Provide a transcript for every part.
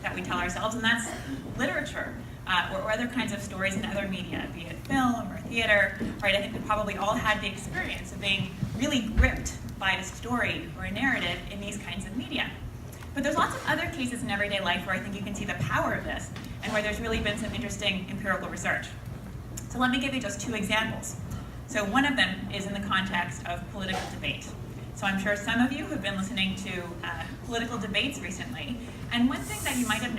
that we tell ourselves, and that's literature or other kinds of stories in other media, be it film or theater, right? I think we probably all had the experience of being really gripped by a story or a narrative in these kinds of media. But there's lots of other cases in everyday life where I think you can see the power of this and where there's really been some interesting empirical research. So let me give you just two examples. So one of them is in the context of political debate. So I'm sure some of you have been listening to political debates recently, and one thing that you might have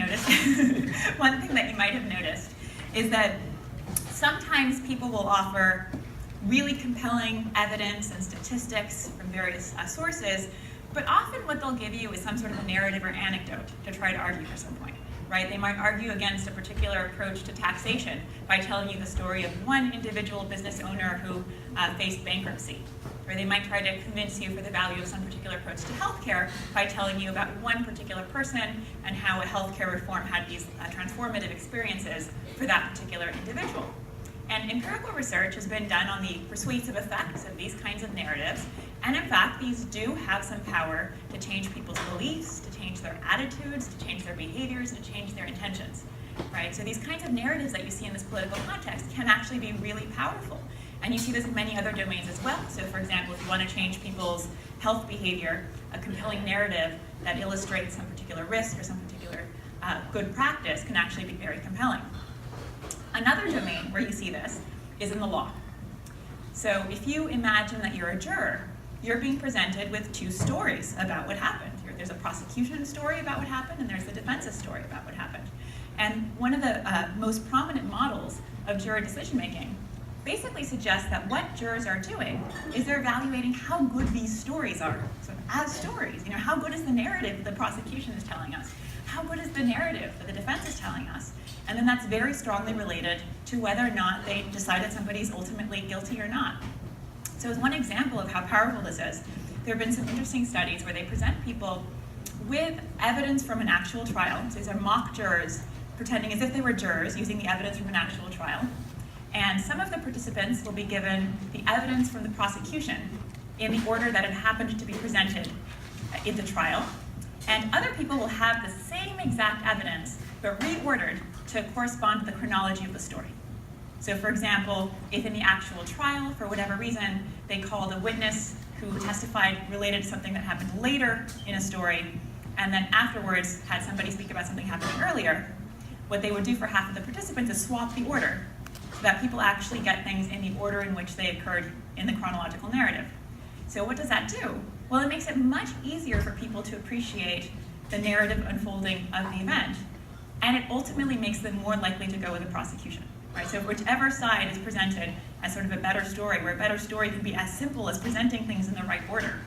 noticed, is that sometimes people will offer really compelling evidence and statistics from various sources, but often what they'll give you is some sort of a narrative or anecdote to try to argue for some point, right? They might argue against a particular approach to taxation by telling you the story of one individual business owner who faced bankruptcy. Or they might try to convince you for the value of some particular approach to healthcare by telling you about one particular person and how a healthcare reform had these transformative experiences for that particular individual. And empirical research has been done on the persuasive effects of these kinds of narratives, and in fact, these do have some power to change people's beliefs, to change their attitudes, to change their behaviors, and to change their intentions, right? So these kinds of narratives that you see in this political context can actually be really powerful. And you see this in many other domains as well. So for example, if you want to change people's health behavior, a compelling narrative that illustrates some particular risk or some particular good practice can actually be very compelling. Another domain where you see this is in the law. So if you imagine that you're a juror, you're being presented with two stories about what happened. There's a prosecution story about what happened, and there's the defense's story about what happened. And one of the most prominent models of juror decision-making basically suggests that what jurors are doing is they're evaluating how good these stories are. So as stories, how good is the narrative the prosecution is telling us? How good is the narrative that the defense is telling us? And then that's very strongly related to whether or not they decided somebody's ultimately guilty or not. So as one example of how powerful this is, there have been some interesting studies where they present people with evidence from an actual trial. So these are mock jurors pretending as if they were jurors using the evidence from an actual trial. And some of the participants will be given the evidence from the prosecution in the order that it happened to be presented in the trial. And other people will have the same exact evidence, but reordered to correspond to the chronology of the story. So for example, if in the actual trial, for whatever reason, they called a witness who testified related to something that happened later in a story, and then afterwards had somebody speak about something happening earlier, what they would do for half of the participants is swap the order, so that people actually get things in the order in which they occurred in the chronological narrative. So what does that do? Well, it makes it much easier for people to appreciate the narrative unfolding of the event, and it ultimately makes them more likely to go with the prosecution, right? So whichever side is presented as sort of a better story, where a better story can be as simple as presenting things in the right order,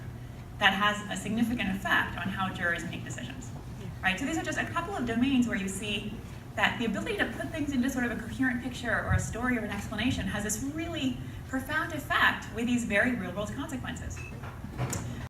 that has a significant effect on how jurors make decisions, right? So these are just a couple of domains where you see that the ability to put things into sort of a coherent picture or a story or an explanation has this really profound effect with these very real-world consequences.